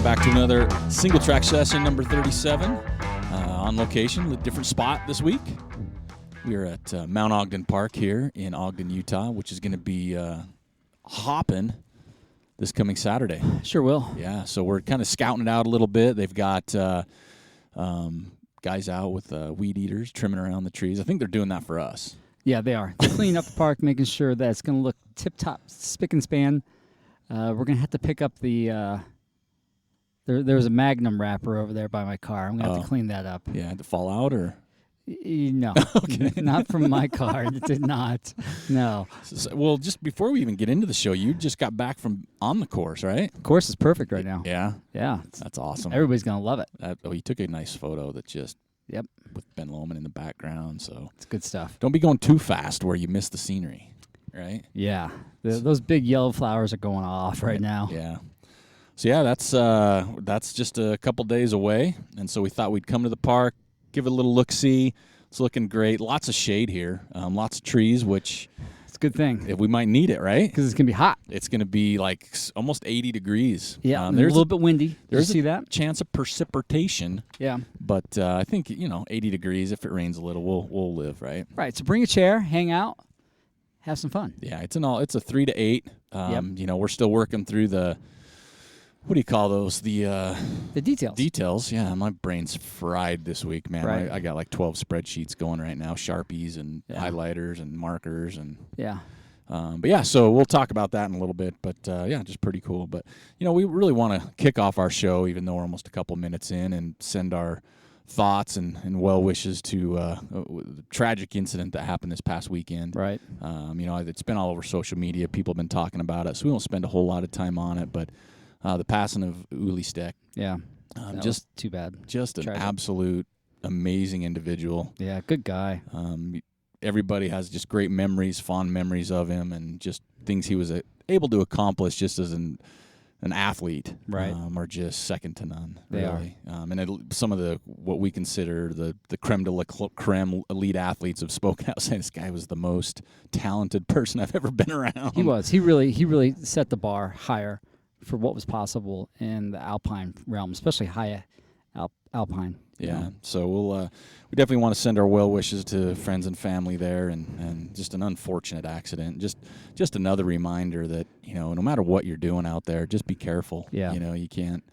welcome back to another SingleTrack Session number 37 on location with a different spot this week. We are at Mount Ogden Park here in Ogden, Utah, which is going to be hopping this coming Saturday. Sure will. Yeah, so we're kind of scouting it out a little bit. They've got guys out with weed eaters trimming around the trees. I think they're doing that for us. Yeah, they are. They're cleaning up the park, making sure that it's going to look tip-top, spick and span. We're going to have to pick up the there's a Magnum wrapper over there by my car. I'm going to have to clean that up. Yeah, to fall out or? No. Okay. Not from my car. It did not. No. Well, just before we even get into the show, you just got back from on the course, right? The course is perfect right now. Yeah? Yeah. That's awesome. Everybody's going to love it. You took a nice photo that just... Yep. With Ben Lomond in the background, so... It's good stuff. Don't be going too fast where you miss the scenery, right? Yeah. Those big yellow flowers are going off right now. Yeah. So, yeah, that's just a couple days away, and so we thought we'd come to the park, give it a little look-see. It's looking great. Lots of shade here. Lots of trees, which... It's a good thing. We might need it, right? Because it's going to be hot. It's going to be like almost 80 degrees. Yeah, there's a little bit windy. There's see that? Chance of precipitation. Yeah. But I think, 80 degrees, if it rains a little, we'll live, right? Right. So bring a chair, hang out, have some fun. Yeah, it's a 3 to 8. Yep. We're still working through the... What do you call those? The details. Details, yeah. My brain's fried this week, man. Right. I got like 12 spreadsheets going right now, Sharpies and highlighters and markers. Yeah. But yeah, so we'll talk about that in a little bit. But yeah, just pretty cool. But, we really want to kick off our show, even though we're almost a couple minutes in, and send our thoughts and well wishes to the tragic incident that happened this past weekend. Right. It's been all over social media. People have been talking about it, so we won't spend a whole lot of time on it. But the passing of Uli Steck. Yeah. Just too bad. Just an Tragic. Absolute amazing individual. Yeah, good guy. Everybody has just great memories, fond memories of him, and just things he was able to accomplish just as an athlete. Right. Are just second to none. They really. Some of what we consider the creme de la creme elite athletes have spoken out saying this guy was the most talented person I've ever been around. He was. He really set the bar higher for what was possible in the alpine realm, especially high alpine. Yeah, so we definitely want to send our well wishes to friends and family there, and just an unfortunate accident. Just another reminder that no matter what you're doing out there, just be careful. Yeah, you can't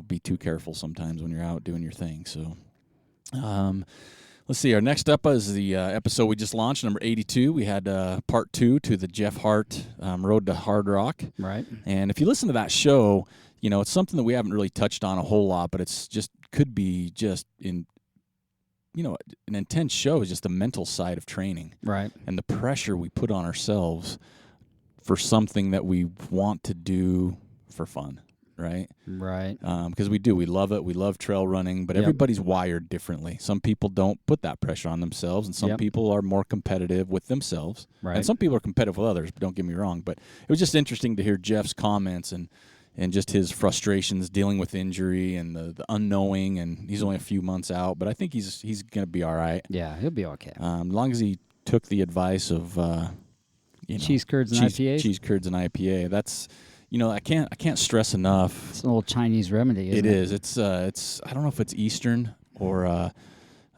be too careful sometimes when you're out doing your thing. So, let's see. Our next up is the episode we just launched, number 82. We had part 2 to the Jeff Hart Road to Hard Rock. Right. And if you listen to that show, it's something that we haven't really touched on a whole lot, but it's just could be just in, an intense show is just the mental side of training. Right. And the pressure we put on ourselves for something that we want to do for fun. Right? Right. Because we love it. We love trail running, but everybody's wired differently. Some people don't put that pressure on themselves, and some people are more competitive with themselves. Right. And some people are competitive with others, but don't get me wrong. But it was just interesting to hear Jeff's comments and just his frustrations dealing with injury and the unknowing, and he's only a few months out, but I think he's going to be all right. Yeah, he'll be okay. As long as he took the advice of cheese curds and IPA. Cheese curds and IPA. That's... I can't stress enough. It's an old Chinese remedy, isn't it? It is. It's I don't know if it's Eastern or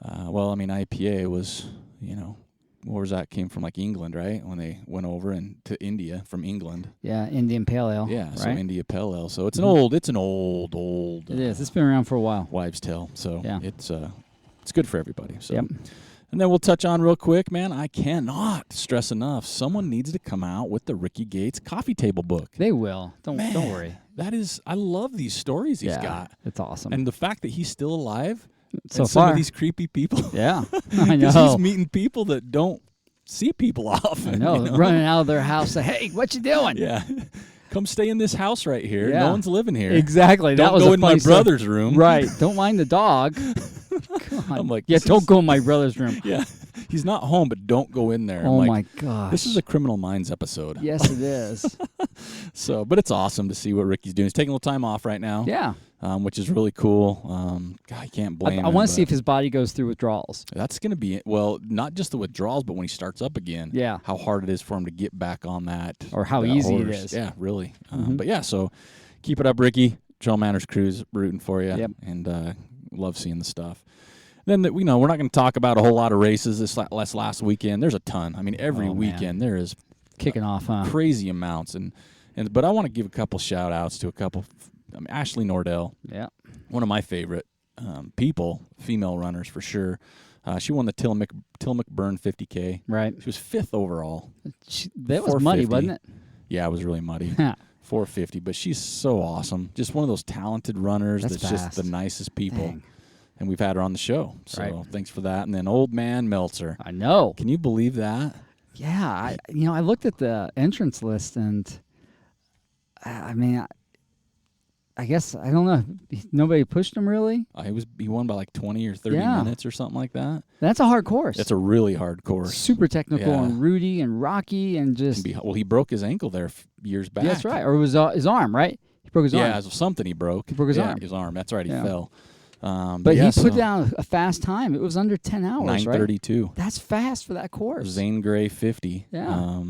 IPA was, where was that? Came from like England, right? When they went over to India from England. Yeah, Indian Pale Ale. Yeah, right? So India Pale Ale. So it's an old. It is. It's been around for a while. Wives' tale. So yeah. It's good for everybody. So. Yep. And then we'll touch on real quick, man, I cannot stress enough, someone needs to come out with the Ricky Gates coffee table book. They will. Don't worry. I love these stories he's got. It's awesome. And the fact that he's still alive so and far. some of these creepy people. Yeah, I know. Because he's meeting people that don't see people often. I know. Running out of their house, say, hey, what you doing? Yeah. Come stay in this house right here. Yeah. No one's living here. Exactly. Don't that was go in my brother's room. Right. Don't mind the dog. God. I'm like, don't go in my brother's room. Yeah. He's not home, but don't go in there. Oh, my gosh. This is a Criminal Minds episode. Yes, it is. But it's awesome to see what Ricky's doing. He's taking a little time off right now. Yeah. Which is really cool. God, I can't blame him. I want to see if his body goes through withdrawals. That's going to be, not just the withdrawals, but when he starts up again. Yeah. How hard it is for him to get back on that. Or how that easy horse. it is. Yeah, really. But yeah, so keep it up, Ricky. TrailManners crew's rooting for you. Yep. And love seeing the stuff. Then, we're not going to talk about a whole lot of races this last weekend. There's a ton. I mean, every weekend there is kicking off, crazy amounts. But I want to give a couple shout-outs to a couple. Ashley Nordell, one of my favorite people, female runners for sure. She won the Till McBurn 50K. Right. She was 5th overall. That was muddy, wasn't it? Yeah, it was really muddy. 450, but she's so awesome. Just one of those talented runners that's just the nicest people. Dang. And we've had her on the show. So thanks for that. And then Old Man Meltzer. I know. Can you believe that? Yeah. I looked at the entrance list, and I mean, I guess, I don't know. Nobody pushed him, really? He won by like 20 or 30 minutes or something like that. That's a hard course. It's a really hard course. Super technical and rooty and rocky and just... he broke his ankle there years back. Yeah, that's right. Or it was his arm, right? He broke his arm. Yeah, it was something he broke. He broke his arm. His arm. That's right. He fell. But he put down a fast time. It was under 10 hours, 9:32. Right? That's fast for that course. Zane Gray 50. Yeah.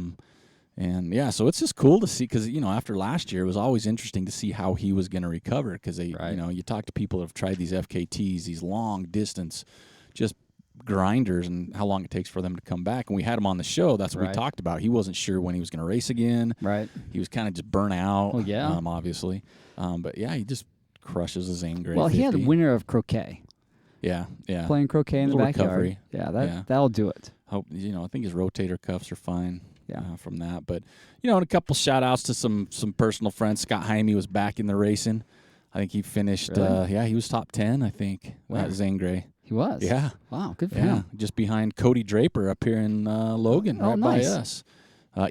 And so it's just cool to see because, after last year, it was always interesting to see how he was going to recover because you talk to people that have tried these FKTs, these long distance, just grinders, and how long it takes for them to come back. And we had him on the show. That's what we talked about. He wasn't sure when he was going to race again. Right. He was kind of just burnt out. Oh, yeah. Obviously. But yeah, he just crushes a Zane Gray. Well, 50. he had the winner of croquet. Yeah. Playing croquet in the backyard. Recovery. Yeah, that'll do it. I think his rotator cuffs are fine. Yeah. From that. But, and a couple shout-outs to some personal friends. Scott Jaime was back in the racing. I think he finished, he was top 10, I think, at Zane Gray. He was? Yeah. Wow, good for him. Just behind Cody Draper up here in Logan, right nice. by us.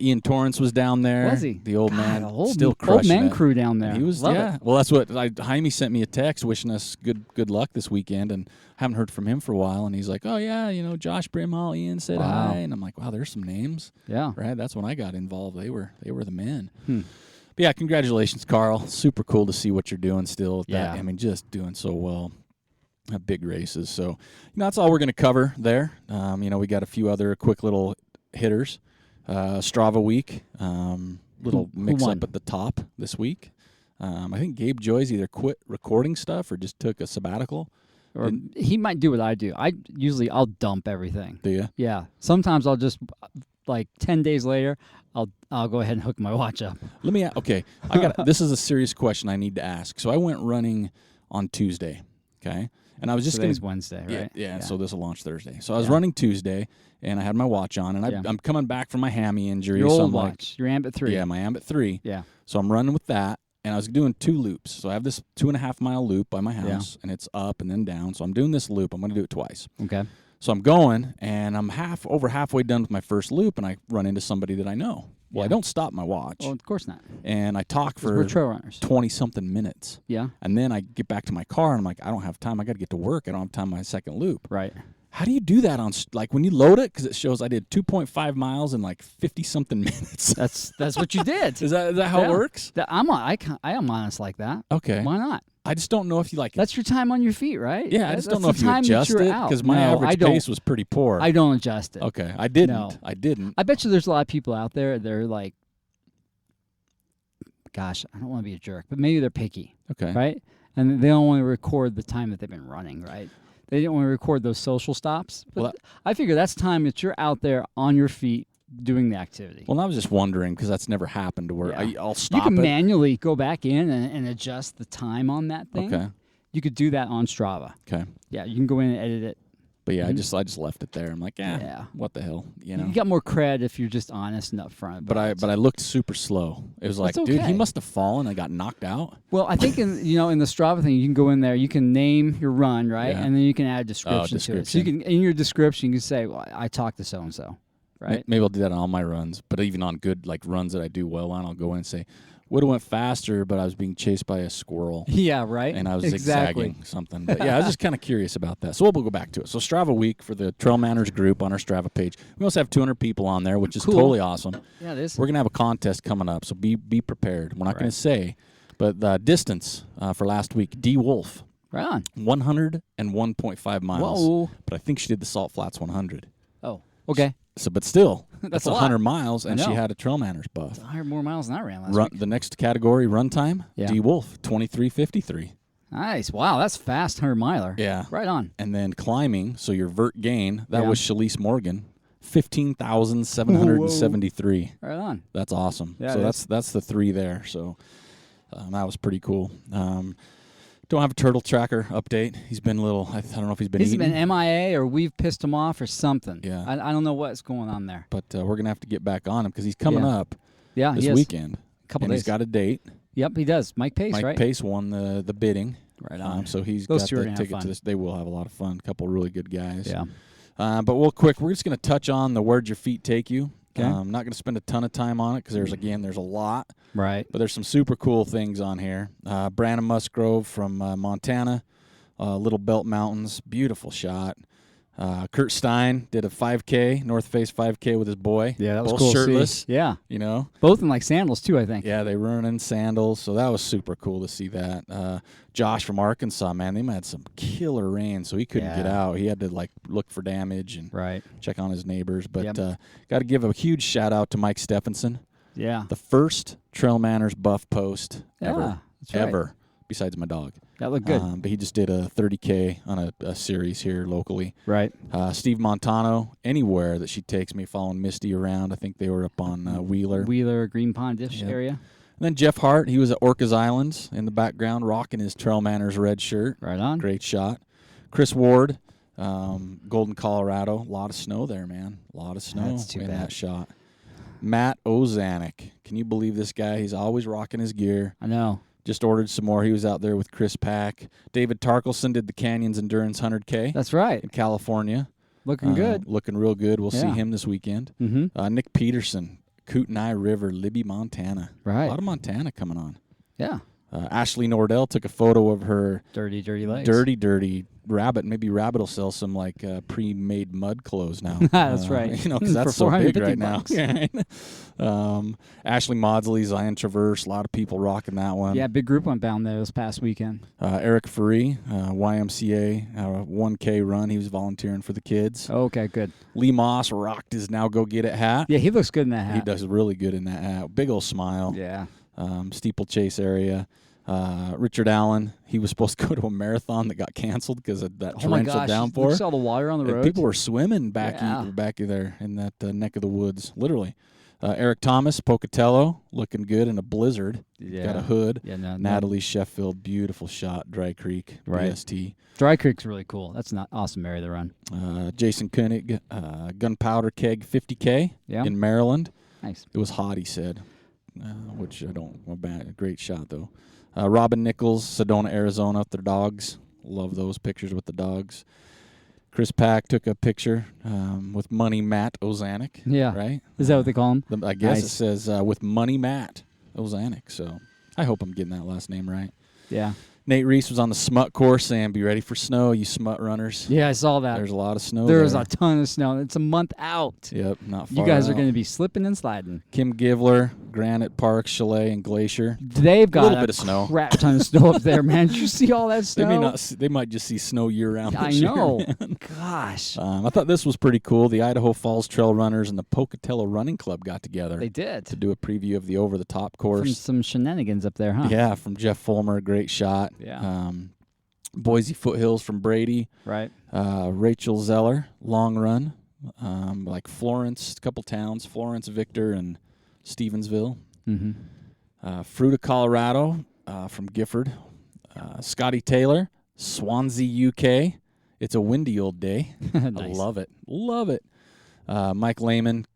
Ian Torrance was down there. Was he? The old man, still old crushing man it. crew down there. He was, Love it. Well, that's what Jaime sent me a text wishing us good luck this weekend, and haven't heard from him for a while. And he's like, "Oh yeah, Josh Brimhall, Ian said hi," and I'm like, "Wow, there's some names." Yeah, right. That's when I got involved. They were the men. But yeah, congratulations, Carl. Super cool to see what you're doing still. I mean, just doing so well. Big races. So that's all we're going to cover there. We got a few other quick little hitters. Strava week, little mix-up at the top this week. I think Gabe Joyce either quit recording stuff or just took a sabbatical. Or he might do what I do. I'll dump everything. Do you? Yeah. Sometimes I'll just, 10 days later, I'll go ahead and hook my watch up. Okay. This is a serious question I need to ask. So I went running on Tuesday, okay? And I was just Today's Wednesday, right? Yeah, so this will launch Thursday. So I was running Tuesday, and I had my watch on, and I'm coming back from my hammy injury. Your so old watch, your Ambit 3. Yeah, my Ambit 3. Yeah. So I'm running with that, and I was doing 2 loops. So I have this 2.5 mile loop by my house, and it's up and then down. So I'm doing this loop. I'm going to do it twice. Okay. So I'm going, and I'm halfway done with my first loop, and I run into somebody that I know. Well, I don't stop my watch. Well, of course not. And I talk for we're trail runners. 20-something minutes. Yeah. And then I get back to my car, and I'm like, I don't have time. I got to get to work. I don't have time for my second loop. Right. How do you do that when you load it? Because it shows I did 2.5 miles in 50-something minutes. That's what you did. Is that how it works? I am honest like that. Okay. Why not? I just don't know if you That's your time on your feet, right? Yeah, I just don't know if you adjust it because my average pace was pretty poor. I don't adjust it. Okay, I didn't. No. I didn't. I bet you there's a lot of people out there that are like, gosh, I don't want to be a jerk, but maybe they're picky. Okay. Right? And they don't want to record the time that they've been running, right? They didn't want to record those social stops. But I figure that's time that you're out there on your feet doing the activity. Well, I was just wondering because that's never happened to where I'll stop. You can manually go back in and adjust the time on that thing. Okay. You could do that on Strava. Okay. Yeah, you can go in and edit it. But yeah, I just left it there. I'm like, what the hell, You got more cred if you're just honest and upfront. But I looked super slow. It was like, dude, he must have fallen and got knocked out. Well, I think in the Strava thing, you can go in there, you can name your run, right, and then you can add a description to it. So you can in your description, you can say, well, I talked to so and so, right? Maybe I'll do that on all my runs. But even on good runs that I do well on, I'll go in and say, would have went faster, but I was being chased by a squirrel. Yeah, right. And I was zigzagging something. But yeah, I was just kind of curious about that. So we'll go back to it. So Strava week for the TrailManners group on our Strava page. We also have 200 people on there, which is totally awesome. Yeah, it is. We're going to have a contest coming up, so be prepared. We're not going to say, but the distance for last week, D. Wolf. Right on. 101.5 miles. Whoa. But I think she did the Salt Flats 100. Oh, okay. So, but still, That's a 100 lot. miles, and she know. had a TrailManners buff. It's 100 more miles than I ran last week. The next category, run time, D. Wolf, 23:53. Nice. Wow, that's fast 100 miler. Yeah. Right on. And then climbing, so your vert gain, that was Shalise Morgan, 15,773. Right on. That's awesome. Yeah, so that's the 3 there. So that was pretty cool. Don't have a turtle tracker update. He's been a little, I don't know if he's been eating. He's been MIA or we've pissed him off or something. Yeah. I don't know what's going on there. But we're going to have to get back on him because he's coming up this weekend. Couple days. He's got a date. Yep, he does. Mike Pace, right? Mike Pace won the bidding. Right on. So he's Those got two are the gonna have ticket to fun. this. They will have a lot of fun. A couple really good guys. Yeah. But we're just going to touch on the where'd your feet take you. Okay. I'm not going to spend a ton of time on it because there's a lot. Right. But there's some super cool things on here. Brandon Musgrove from Montana, Little Belt Mountains, beautiful shot. Kurt Stein did a 5K, North Face 5K with his boy. Yeah, that was both cool. shirtless. To see. Yeah. You know? Both in like sandals too, I think. Yeah, they were in sandals, so that was super cool to see that. Josh from Arkansas, man, they had some killer rain, so he couldn't get out. He had to look for damage and check on his neighbors. But got to give a huge shout out to Mike Stephenson. Yeah. The first TrailManners buff post ever, right. besides my dog. That looked good. But he just did a 30K on a series here locally. Right. Steve Montano, anywhere that she takes me, following Misty around. I think they were up on Wheeler, Green Pond-ish area. And then Jeff Hart, he was at Orcas Islands in the background, rocking his TrailManners red shirt. Right on. Great shot. Chris Ward, Golden, Colorado. A lot of snow there, man. A lot of snow in that shot. Matt Ozanek. Can you believe this guy? He's always rocking his gear. I know. Just ordered some more. He was out there with Chris Pack. David Tarkelson did the Canyons Endurance 100K. That's right. In California. Looking good. Looking real good. We'll see him this weekend. Mm-hmm. Nick Peterson, Kootenai River, Libby, Montana. Right. A lot of Montana coming on. Yeah. Ashley Nordell took a photo of her dirty legs. Dirty rabbit. Maybe Rabbit will sell some pre-made mud clothes now. That's right. Because that's so big right now. Yeah. Ashley Maudsley, Zion Traverse. A lot of people rocking that one. Yeah, big group went down there this past weekend. Eric Faree, YMCA 1K run. He was volunteering for the kids. Okay, good. Lee Moss rocked his Now Go Get It hat. Yeah, he looks good in that hat. He does really good in that hat. Big old smile. Yeah. Steeplechase area. Richard Allen, he was supposed to go to a marathon that got canceled because of that torrential downpour. You saw the water on the road. People were swimming back there in that neck of the woods, literally. Eric Thomas, Pocatello, looking good in a blizzard. Yeah. Got a hood. Yeah, no. Natalie Sheffield, beautiful shot. Dry Creek, BST. Dry Creek's really cool. That's an awesome area to run. Jason Koenig, Gunpowder Keg 50K in Maryland. Nice. It was hot, he said, which I don't. Great shot, though. Robin Nichols, Sedona, Arizona, with their dogs. Love those pictures with the dogs. Chris Pack took a picture with Money Matt Ozanek. Yeah. Right? Is that what they call him? I guess it says with Money Matt Ozanek. So I hope I'm getting that last name right. Yeah. Nate Reese was on the smut course saying, be ready for snow, you smut runners. Yeah, I saw that. There's a lot of snow There's a ton of snow. It's a month out. Yep, not far You guys out. are going to be slipping and sliding. Kim Givler, Granite Park, Chalet, and Glacier. They've got a little bit of snow. Crap ton of snow up there, man. Did you see all that snow? They might just see snow year-round I this know. year, man. Gosh. I thought this was pretty cool. The Idaho Falls Trail Runners and the Pocatello Running Club got together. They did. To do a preview of the over-the-top course. From some shenanigans up there, huh? Yeah, from Jeff Fulmer, great shot. Yeah. Boise Foothills from Brady. Right. Rachel Zeller, long run. Like Florence, a couple towns, Florence, Victor, and Stevensville. Mm-hmm. Fruita, Colorado, from Gifford. Scotty Taylor, Swansea, UK. It's a windy old day. Nice. I love it. Love it. Mike Lehman,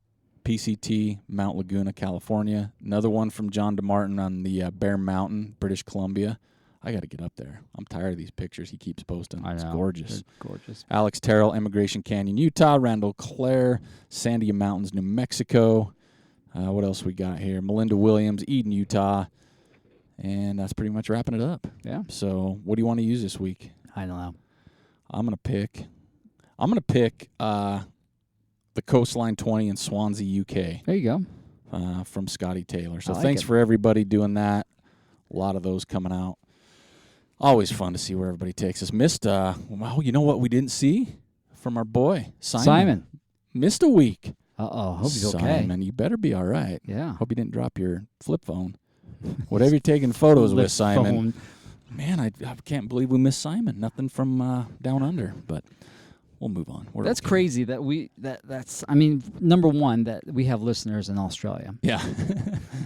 PCT, Mount Laguna, California. Another one from John DeMartin on the Bear Mountain, British Columbia. I got to get up there. I'm tired of these pictures he keeps posting. I know. It's gorgeous. They're gorgeous. Alex Terrell, Immigration Canyon, Utah. Randall Clare, Sandia Mountains, New Mexico. What else we got here? Melinda Williams, Eden, Utah. And that's pretty much wrapping it up. Yeah. So what do you want to use this week? I don't know. I'm gonna pick the Coastline 20 in Swansea, UK. There you go. From Scotty Taylor. So I like thanks it. for everybody doing that. A lot of those coming out. Always fun to see where everybody takes us. Missed, well, you know what we didn't see from our boy, Simon. Missed a week. Uh-oh. Hope he's okay. Simon, you better be all right. Yeah. Hope you didn't drop your flip phone. Whatever you're taking photos with, Simon. Man, I can't believe we missed Simon. Nothing from down under, but we'll move on. That's crazy that's I mean, number one, that we have listeners in Australia. Yeah.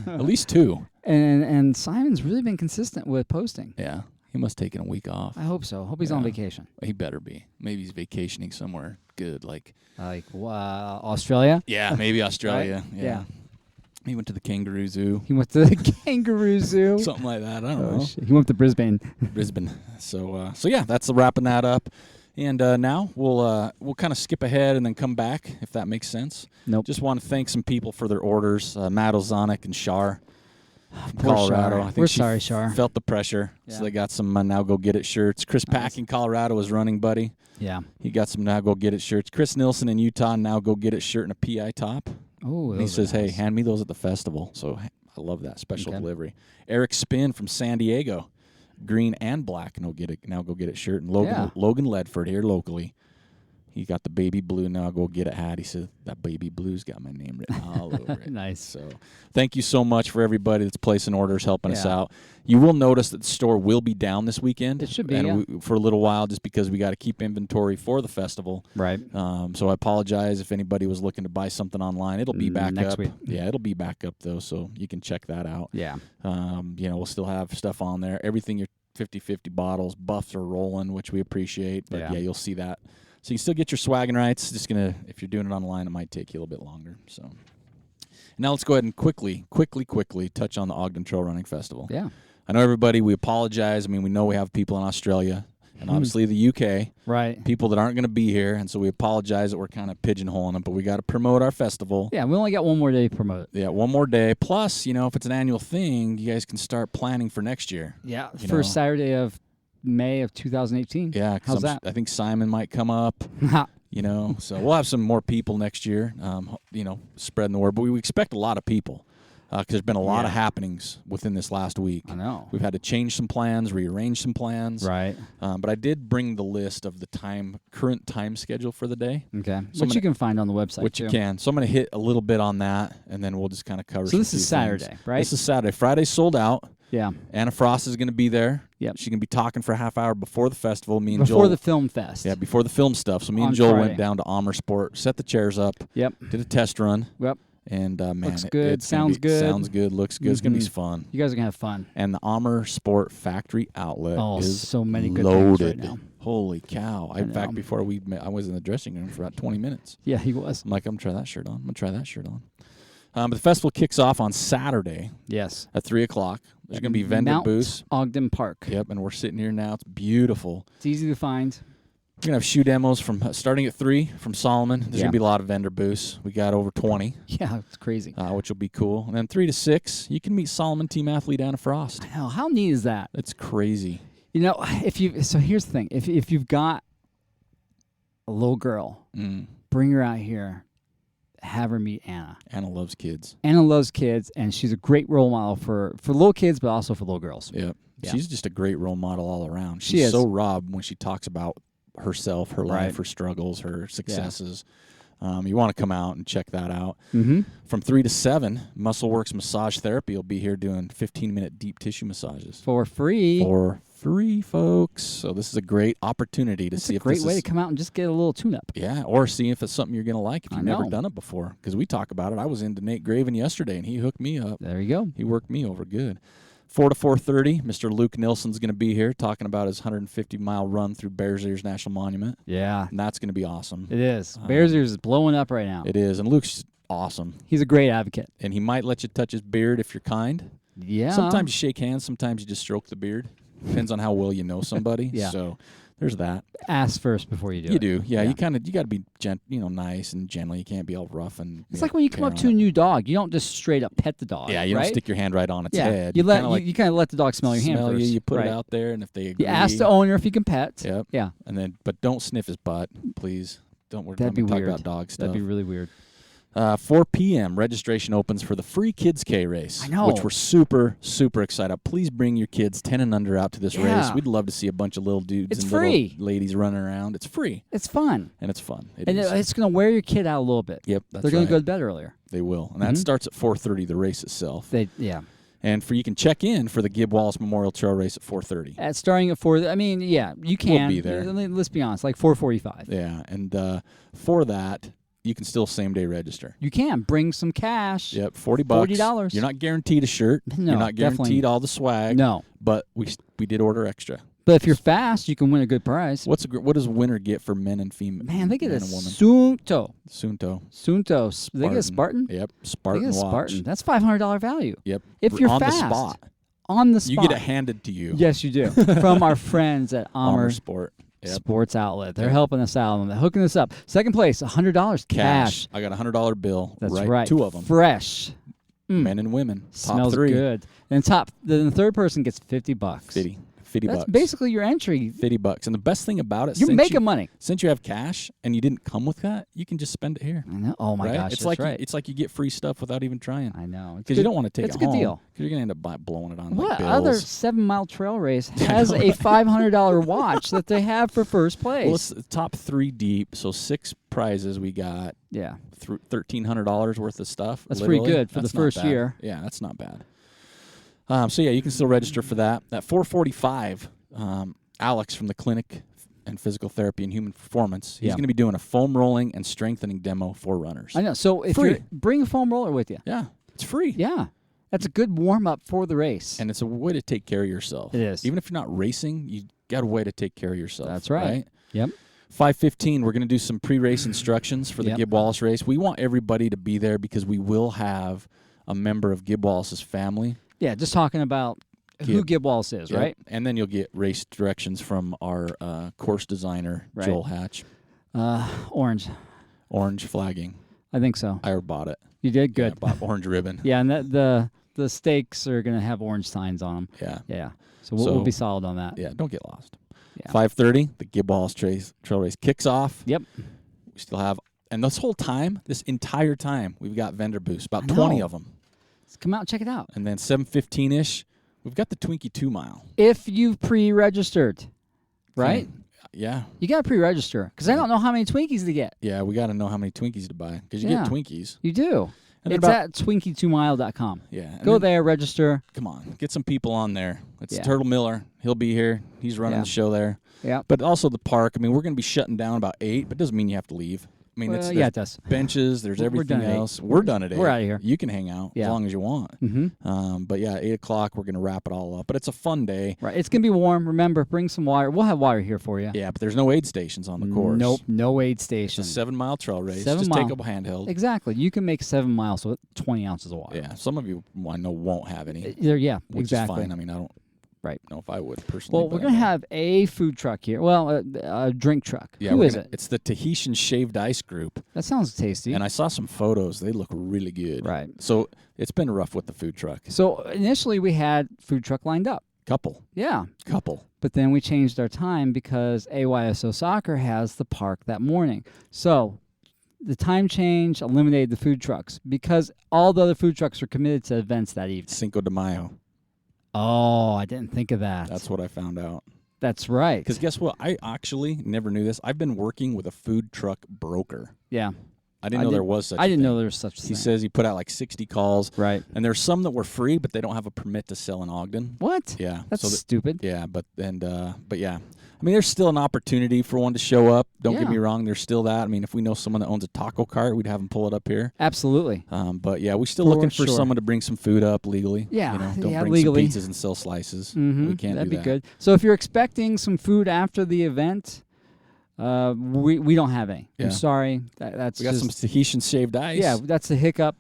At least 2. And Simon's really been consistent with posting. Yeah. He must have taken a week off. I hope so. Hope he's on vacation. He better be. Maybe he's vacationing somewhere good, like Australia? Yeah, maybe Australia. Right? Yeah. He went to the kangaroo zoo. He went to the kangaroo zoo. Something like that. I don't know. Shit. He went to Brisbane. So yeah, that's wrapping that up. And now we'll kind of skip ahead and then come back, if that makes sense. Nope. Just want to thank some people for their orders, Matt Ozonic and Shar from Colorado. I think We're sorry, Shar. Felt the pressure, so they got some Now Go Get It shirts. Chris Pack in Colorado is running buddy. Yeah. He got some Now Go Get It shirts. Chris Nilsson in Utah, Now Go Get It shirt and a PI top. Oh, he says, "Hey, hand me those at the festival." So I love that special delivery. Eric Spin from San Diego, green and black. Now Go Get It shirt. And Logan Ledford here locally. He got the baby blue Now Go Get It hat. He said that baby blue's got my name written all over it. Nice. So thank you so much for everybody that's placing orders, helping us out. You will notice that the store will be down this weekend. It should be, for a little while, just because we got to keep inventory for the festival. Right. So I apologize if anybody was looking to buy something online. It'll be back next up. week. Yeah, it'll be back up, though, so you can check that out. Yeah. We'll still have stuff on there. Everything your 50/50 bottles, buffs are rolling, which we appreciate. But, yeah, you'll see that. So you can still get your swagging rights. Just if you're doing it online, it might take you a little bit longer. So now let's go ahead and quickly touch on the Ogden Trail Running Festival. Yeah. I know everybody, we apologize. I mean, we know we have people in Australia and obviously the UK. Right. People that aren't going to be here, and so we apologize that we're kind of pigeonholing them, but we got to promote our festival. Yeah, we only got one more day to promote it. Yeah, one more day. Plus, if it's an annual thing, you guys can start planning for next year. Yeah, first Saturday of May of 2018. Yeah, how's that? I think Simon might come up. So we'll have some more people next year. Spreading the word, but we expect a lot of people because there's been a lot of happenings within this last week. I know we've had to change some plans, rearrange some plans. Right. But I did bring the list of the current time schedule for the day. Okay. So which you can find on the website. Which you can. So I'm going to hit a little bit on that, and then we'll just kind of cover. So this is Saturday, things. right? This is Saturday. Friday's sold out. Yeah. Anna Frost is going to be there. Yep. She's going to be talking for a half hour before the festival. Joel. Before the film fest. Yeah, before the film stuff. So me and Joel went down to Amer Sport, set the chairs up. Yep. Did a test run. Yep. And, man, looks good. Sounds good. Sounds good. Looks good. It's going to be fun. You guys are going to have fun. And the Amer Sport factory outlet is so many good loaded. Things right now. Holy cow. In fact, before we met, I was in the dressing room for about 20 minutes. Yeah, he was. I'm like, I'm going to try that shirt on. But the festival kicks off on Saturday. Yes. At 3 o'clock. There's going to be vendor booths. Ogden Park. Yep, and we're sitting here now. It's beautiful. It's easy to find. We're going to have shoe demos from starting at 3 from Solomon. There's going to be a lot of vendor booths. We got over 20. Yeah, it's crazy. Which will be cool. And then 3 to 6, you can meet Solomon team athlete Anna Frost. I know. How neat is that? It's crazy. So here's the thing. If you've got a little girl, bring her out here. Have her meet Anna. Anna loves kids. Anna loves kids, and she's a great role model for little kids, but also for little girls. Yep. Yeah. She's just a great role model all around. She is. So raw when she talks about herself, her life, her struggles, her successes. Yeah. You want to come out and check that out. Mm-hmm. From 3 to 7, MuscleWorks Massage Therapy will be here doing 15-minute deep tissue massages. For free. For free, folks. So this is a great opportunity to see if this is... It's a great way to come out and just get a little tune-up. Yeah, or see if it's something you're going to like if you've never done it before. Because we talk about it. I was into Nate Graven yesterday, and he hooked me up. There you go. He worked me over good. 4 to 4:30, Mr. Luke Nilsson's going to be here talking about his 150-mile run through Bears Ears National Monument. Yeah. And that's going to be awesome. It is. Bears Ears is blowing up right now. It is. And Luke's awesome. He's a great advocate. And he might let you touch his beard if you're kind. Yeah. Sometimes you shake hands. Sometimes you just stroke the beard. Depends on how well you know somebody. Yeah. So there's that. Ask first before you do it. You do. Yeah. You got to be nice and gentle. You can't be all rough and. It's like when you come up to a new dog. You don't just straight up pet the dog. Yeah. You don't stick your hand right on its head. You kind of let the dog smell your hand first. You put it out there, and if they agree, you ask the owner if he can pet. Yep. Yeah. And then, but don't sniff his butt, please. Don't worry. That'd be weird. Talk about dog stuff. That'd be really weird. 4 p.m. registration opens for the free Kids K race. I know. Which we're super, super excited. Please bring your kids 10 and under out to this race. We'd love to see a bunch of little dudes and free. little ladies running around. It's free. It's fun. And it's fun. It's going to wear your kid out a little bit. Yep, that's They're going to go to bed earlier. They will. And that starts at 4:30, the race itself. And you can check in for the Gib Wallace Memorial Trail Race at 4:30. Starting at 4, I mean, you can. We'll be there. Let's be honest, like 4:45. Yeah, and for that, you can still same-day register. You can. Bring some cash. Yep, $40. $40. You're not guaranteed a shirt. No, you're not guaranteed all the swag. No. But we did order extra. But if you're fast, you can win a good prize. What does winner get for men and female? Man, they get a Sunto. They get a Spartan? Yep, Spartan They get a watch. Spartan. That's $500 value. Yep. If you're on fast. the spot. On the spot. You get it handed to you. Yes, you do. From our friends at Amer Sport. Yep. Sports Outlet. They're helping us out. They're hooking us up. Second place, $100 cash. I got a $100 bill. That's right. 2 of them. Fresh. Men and women. Smells top 3. good. And the third person gets $50. 50 That's bucks. basically your entry. $50. And the best thing about it, you're making money. Since you have cash and you didn't come with that, you can just spend it here. I know. Oh my gosh, it's that's like right. it's like you get free stuff without even trying. I know. Because you don't want to take it home. It's a good deal. Because you're going to end up blowing it on what bills. other 7-mile trail race has a $500 watch that they have for first place? Well, it's top 3 deep, so 6 prizes we got. Yeah. $1,300 worth of stuff. That's literally. pretty good for the first bad. year. Yeah, that's not bad. So you can still register for that. At 4:45, Alex from the Clinic and Physical Therapy and Human Performance, he's going to be doing a foam rolling and strengthening demo for runners. I know. So if you bring a foam roller with you. Yeah, it's free. Yeah. That's a good warm-up for the race. And it's a way to take care of yourself. It is. Even if you're not racing, you got a way to take care of yourself. That's right. Yep. 5:15, we're going to do some pre-race instructions for the Gib Wallace race. We want everybody to be there because we will have a member of Gib Wallace's family. Yeah, just talking about who Gib Wallace is, right? And then you'll get race directions from our course designer, Joel Hatch. Orange. Orange flagging. I think so. I bought it. You did? Good. Yeah, I bought orange ribbon. Yeah, and the stakes are going to have orange signs on them. Yeah. Yeah. So we'll be solid on that. Yeah, don't get lost. Yeah. 5:30, the Gib Wallace Trail Race kicks off. Yep. We still have, and this entire time, we've got vendor booths, about 20 of them. Let's come out and check it out. And then 7:15-ish, we've got the Twinkie 2 mile. If you've pre-registered, right? Yeah. You got to pre-register because I don't know how many Twinkies to get. Yeah, we got to know how many Twinkies to buy because you get Twinkies. You do. And it's at twinkie2mile.com. Yeah. Go there, register. Come on, get some people on there. It's Turtle Miller. He'll be here. He's running the show there. Yeah. But also the park. I mean, we're going to be shutting down about 8, but it doesn't mean you have to leave. I mean, it does. Benches. There's everything else. We're done at 8. We're out of here. You can hang out as long as you want. Mm-hmm. But yeah, 8 o'clock, we're going to wrap it all up. But it's a fun day. Right. It's going to be warm. Remember, bring some water. We'll have water here for you. Yeah, but there's no aid stations on the course. Nope, no aid station. It's a 7-mile trail race. 7 Just mile. take up a handheld. Exactly. You can make 7 miles with 20 ounces of water. Yeah. Some of you, I know, won't have any. Which exactly. is fine. I mean, I don't know if I would personally. Well, we're going to have a food truck here. Well, a drink truck. Yeah, Who is it? It's the Tahitian Shaved Ice Group. That sounds tasty. And I saw some photos. They look really good. Right. So it's been rough with the food truck. So initially we had food truck lined up. Couple. But then we changed our time because AYSO Soccer has the park that morning. So the time change eliminated the food trucks because all the other food trucks were committed to events that evening. Cinco de Mayo. Oh, I didn't think of that. That's what I found out. That's right. Because guess what? I actually never knew this. I've been working with a food truck broker. Yeah. I didn't know there was such a thing. I didn't know there was such a thing. He says he put out like 60 calls. Right. And there's some that were free, but they don't have a permit to sell in Ogden. What? Yeah. That's stupid. Yeah, but yeah. I mean, there's still an opportunity for one to show up. Don't get me wrong. There's still that. I mean, if we know someone that owns a taco cart, we'd have them pull it up here. Absolutely. But yeah, we're still looking for someone to bring some food up legally. Yeah. Don't bring legally. some pizzas and sell slices. Mm-hmm. We can't That'd do be that. good. So if you're expecting some food after the event, we don't have any. Yeah. I'm sorry. That's we got some Tahitian Shaved Ice. Yeah, that's a hiccup.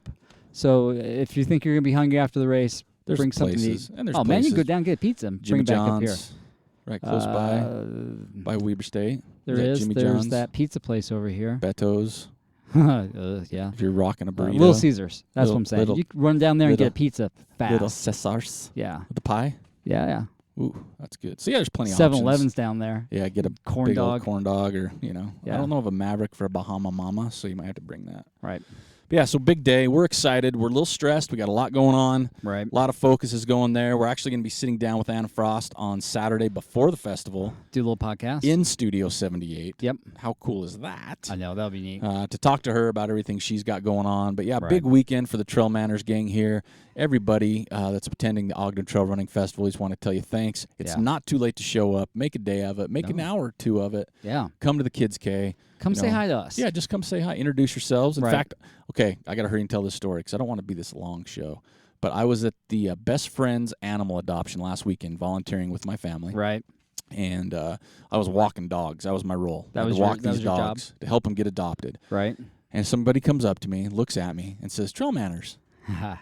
So if you think you're going to be hungry after the race, there's bring something places. to eat. And there's man, places. you can go down and get a pizza and Jimmy bring it back John's, up here. right close by Weber State. There's Jimmy there's John's, that pizza place over here. Betto's. Yeah. If you're rocking a burrito. Little Caesars. That's what I'm saying. You can run down there and get a pizza fast. Little Cesars. Yeah. With the pie. Yeah. Ooh, that's good. So yeah, there's plenty of options. 7-Eleven's down there. Yeah, get a corn big dog. old corn dog, or Yeah. I don't know of a Maverick for a Bahama Mama, so you might have to bring that. Right. But Yeah, so big day. We're excited. We're a little stressed. We got a lot going on. Right. A lot of focus is going there. We're actually going to be sitting down with Anna Frost on Saturday before the festival. Do a little podcast. In Studio 78. Yep. How cool is that? I know, that'll be neat. To talk to her about everything she's got going on. But, yeah, Right. big weekend for the TrailManners gang here. Everybody that's attending the Ogden Trail Running Festival, just want to tell you thanks. It's not too late to show up. Make a day of it. Make an hour or two of it. Yeah. Come to the Kids K. Come say hi to us. Yeah, just come say hi. Introduce yourselves. In Right. fact, okay, I got to hurry and tell this story because I don't want to be this long show. But I was at the Best Friends animal adoption last weekend, volunteering with my family. Right. And I was walking dogs. That was my role. That I had was to your- walk that was these your dogs to help them get adopted. Right. And somebody comes up to me, looks at me, and says, "TrailManners."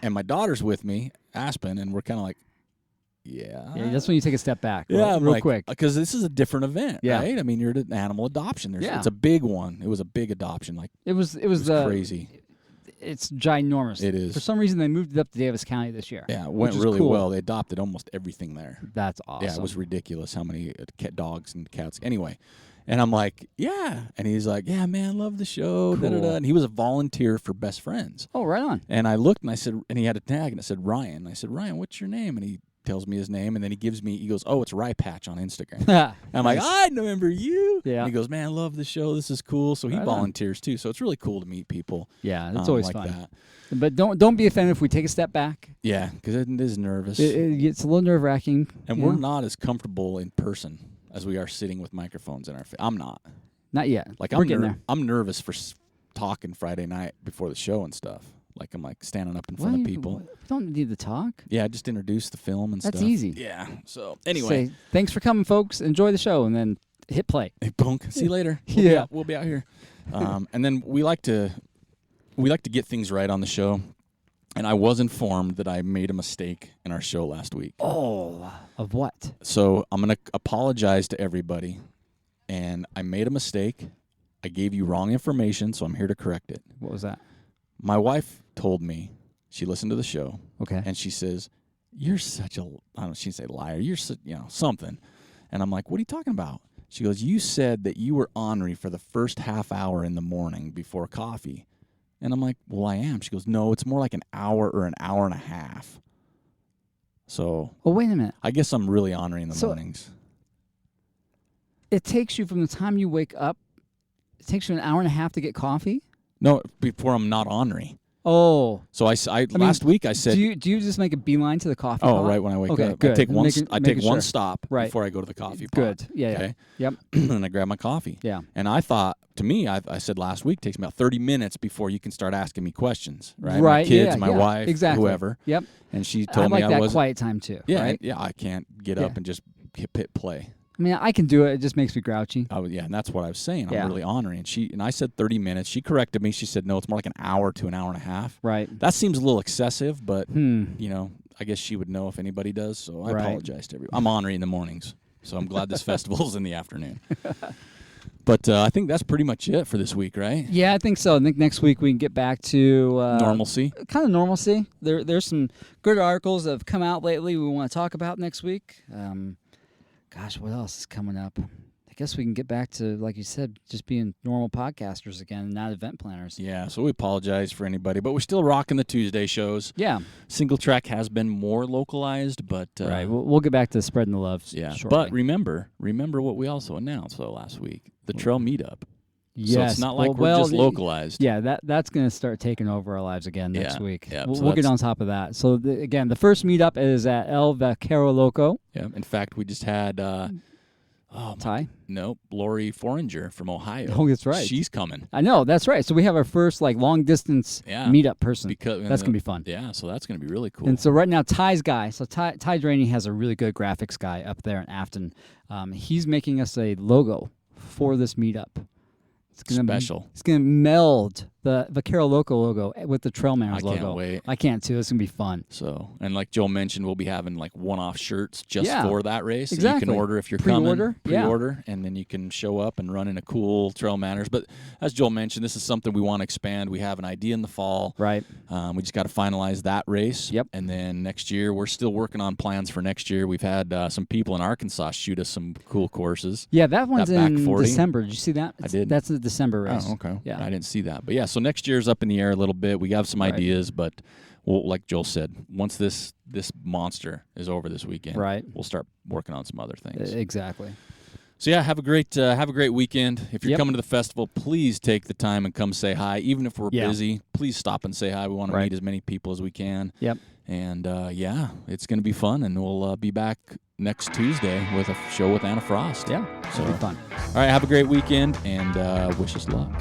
And my daughter's with me, Aspen, and we're kind of like, yeah, that's when you take a step back. yeah, real like, quick. because this is a different event, Yeah. right? I mean, you're at an animal adoption. Yeah. It's a big one. It was a big adoption. Like It was crazy. It's ginormous. It is. For some reason, they moved it up to Davis County this year. Yeah, it which went is really cool. well. They adopted almost everything there. That's awesome. Yeah, it was ridiculous how many dogs and cats. Anyway, and I'm like, yeah. And he's like, yeah, man, love the show. Da, da, da. Cool. And he was a volunteer for Best Friends. Oh, right on. And I looked and I said, and he had a tag and it said Ryan. And I said, Ryan, what's your name? And he tells me his name, and then he goes, oh, it's Rye Patch on Instagram. And I'm like, I remember you. Yeah. And he goes, man, I love the show. This is cool. So he Right on. volunteers too. So it's really cool to meet people. Yeah, it's always like fun. that. But don't be offended if we take a step back. Yeah, because it is nervous. It gets a little nerve wracking. And we're not as comfortable in person as we are sitting with microphones in our face. I'm not. Not yet. Like we're getting there. I'm nervous for talking Friday night before the show and stuff. Like I'm like standing up in front of people. We don't need to talk. Yeah, just introduce the film and stuff. That's easy. Yeah. So anyway, Say, thanks for coming, folks. Enjoy the show, and then hit play. hey, Punk. See you later. We'll be out here. And then we like to get things right on the show. And I was informed that I made a mistake in our show last week. Oh, of what? So I'm going to apologize to everybody. And I made a mistake. I gave you wrong information, so I'm here to correct it. What was that? My wife told me, she listened to the show, Okay. and she says, you're such a, I don't know, she didn't say liar, you're something. And I'm like, what are you talking about? She goes, you said that you were ornery for the first half hour in the morning before coffee. And I'm like, well, I am. She goes, no, it's more like an hour or an hour and a half. So Well, wait a minute. I guess I'm really ornery in the mornings. It takes you from the time you wake up, it takes you an hour and a half to get coffee? No, before I'm not ornery. Oh. So last week I said, do you just make a beeline to the coffee oh, pot? right when I wake Okay, up. good. I take one Making sure. stop Right. before I go to the coffee pot. Good. Yeah. Okay. Yep. And I grab my coffee. Yeah. And I thought, to me, I said last week, it takes me about 30 minutes before you can start asking me questions, right? My Right. kids, yeah, my yeah. wife, exactly. whoever. Yep. And she I told like me that I wasn't. quiet time too. Yeah, Right? yeah. I can't get Yeah. up and just hit play. I mean, I can do it. It just makes me grouchy. Yeah, and that's what I was saying. Yeah. I'm really honoring. And I said 30 minutes. She corrected me. She said, no, it's more like an hour to an hour and a half. Right. That seems a little excessive, but, Hmm. I guess she would know if anybody does. So I Right. apologize to everyone. I'm honoring in the mornings. So I'm glad this festival's in the afternoon. But I think that's pretty much it for this week, right? Yeah, I think so. I think next week we can get back to Normalcy. Kind of normalcy. There's some good articles that have come out lately we want to talk about next week. Gosh, what else is coming up? I guess we can get back to, like you said, just being normal podcasters again, not event planners. Yeah, so we apologize for anybody, but we're still rocking the Tuesday shows. Yeah. SingleTrack has been more localized, but Right. We'll get back to spreading the love. yeah. Shortly. But remember what we also announced last week: the trail meetup. Yes. So it's not like we're just localized. Yeah, that's going to start taking over our lives again next week. Yeah, We'll, so we'll get that's- on top of that. So again, the first meetup is at El Vaquero Loco. Yeah. In fact, we just had Ty. no, Lori Foringer from Ohio. Oh, that's right. She's coming. I know, that's right. So we have our first long distance meetup person. That's gonna be fun. Yeah, so that's gonna be really cool. And so right now, Ty's guy. So Ty Draney has a really good graphics guy up there in Afton. He's making us a logo for this meetup. It's gonna Special. It's gonna meld the Vaquero Loco logo with the TrailManners logo. I can't wait. I can't too. It's gonna be fun. So, and like Joel mentioned, we'll be having like one-off shirts just for that race. Exactly. You can order if you're Pre-order, coming. Pre-order, and then you can show up and run in a cool TrailManners. But as Joel mentioned, this is something we want to expand. We have an idea in the fall. Right. We just got to finalize that race. Yep. And then next year, we're still working on plans for next year. We've had some people in Arkansas shoot us some cool courses. Yeah, that one's That back in 40. December. Did you see that? I did. That's a December race. Oh, okay. Yeah. I didn't see that. But yeah, So next year's up in the air a little bit. We have some Right. ideas, but we'll, like Joel said, once this monster is over this weekend, Right. we'll start working on some other things. Exactly. So yeah, have a great weekend. If you're coming to the festival, please take the time and come say hi. Even if we're busy, please stop and say hi. We want to meet as many people as we can. Yep. And it's going to be fun, and we'll be back next Tuesday with a show with Anna Frost. Yeah, so it'll be fun. All right, have a great weekend, and wish us luck.